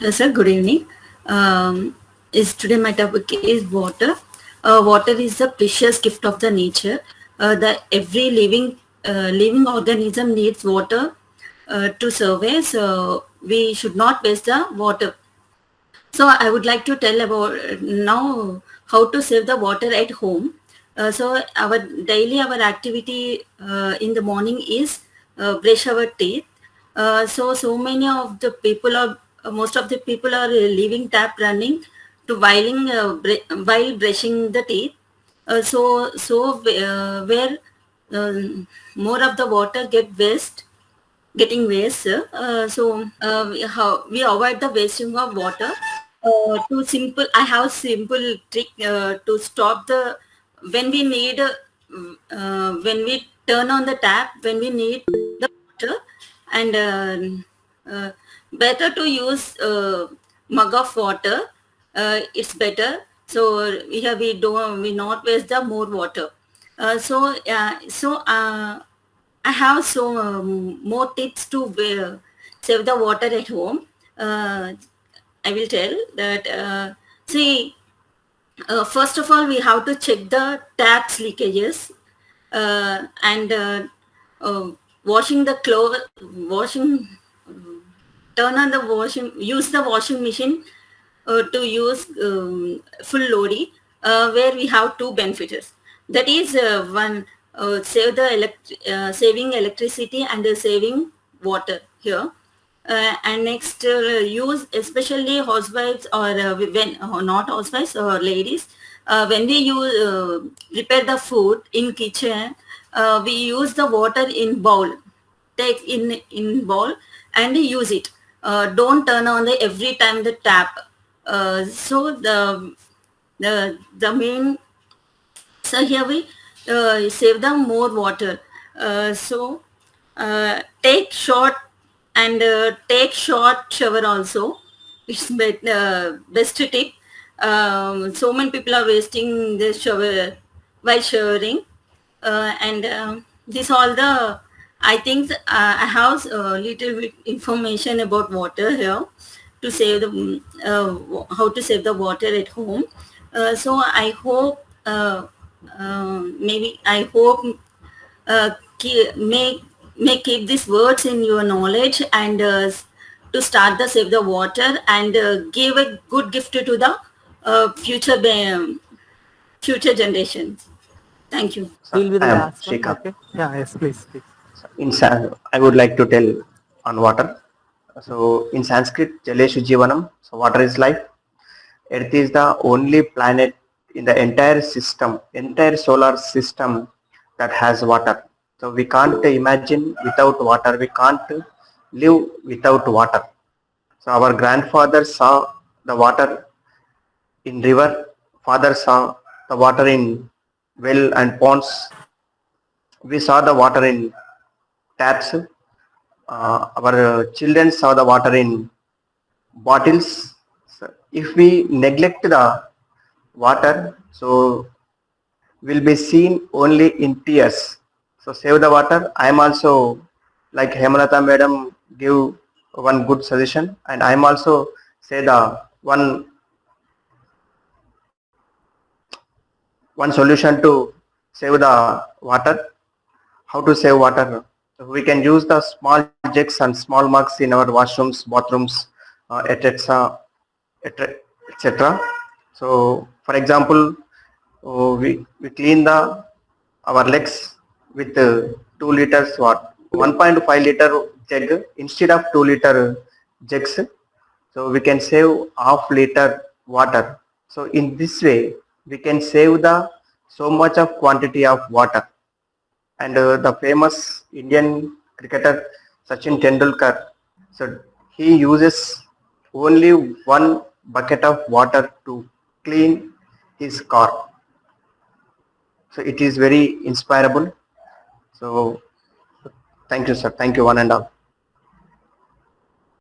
Yes, sir. Good evening. Is today my topic is water. Water is the precious gift of the nature. The every living organism needs water to survive. So we should not waste the water. So I would like to tell about now how to save the water at home. So our activity in the morning is brush our teeth. So many of the people are most of the people are leaving tap running to while brushing the teeth. Where uh, more of the water getting waste. We avoid the wasting of water. I have simple trick to stop the when we need when we turn on the tap when we need the water, and better to use mug of water. It's better. So we not waste the more water. I have more tips to save the water at home. Uh, I will tell that. See, first of all, we have to check the taps leakages, and uh, washing the clothes, washing, turn on the washing, use the washing machine to use full loading, where we have two benefits. That is one saving electricity and saving water here. And next, use especially housewives or when not housewives or ladies, when we use prepare the food in kitchen, we use the water in bowl, take in bowl and use it. Don't turn on the every time the tap. So the main so here we save the more water. Take short and take short shower also. It's best tip. So many people are wasting the shower while showering, and this all the I think I have a little bit information about water here to save the how to save the water at home. So I hope maybe I hope may keep these words in your knowledge, and to start the save the water and give a good gift to the future generations. Thank you. We'll So be the I am last one. Shrikant. Okay. Yeah. Yes. Please. Please. So I would like to tell on water. So in Sanskrit, Jaleshu Jivanam. So water is life. Earth is the only planet in the entire solar system that has water. So we can't imagine without water. We can't live without water. So our grandfathers saw the water in river. Father saw the water in well and ponds. We saw the water in taps. Our children saw the water in bottles. So if we neglect the water, so will be seen only in tears. So save the water. I am also like Hemalata madam give one good suggestion, and I am also say the one solution to save the water. How to save water? So we can use the small jugs and small mugs in our washrooms, bathrooms, etc. etc. So, for example, we clean the our legs with 2 liters 1.5 liter jug instead of 2 liter jugs. So we can save half liter water. So in this way, we can save the so much of quantity of water. And the famous Indian cricketer Sachin Tendulkar, so he uses only one bucket of water to clean his car. So it is very inspirable. So thank you, sir. Thank you, one and all.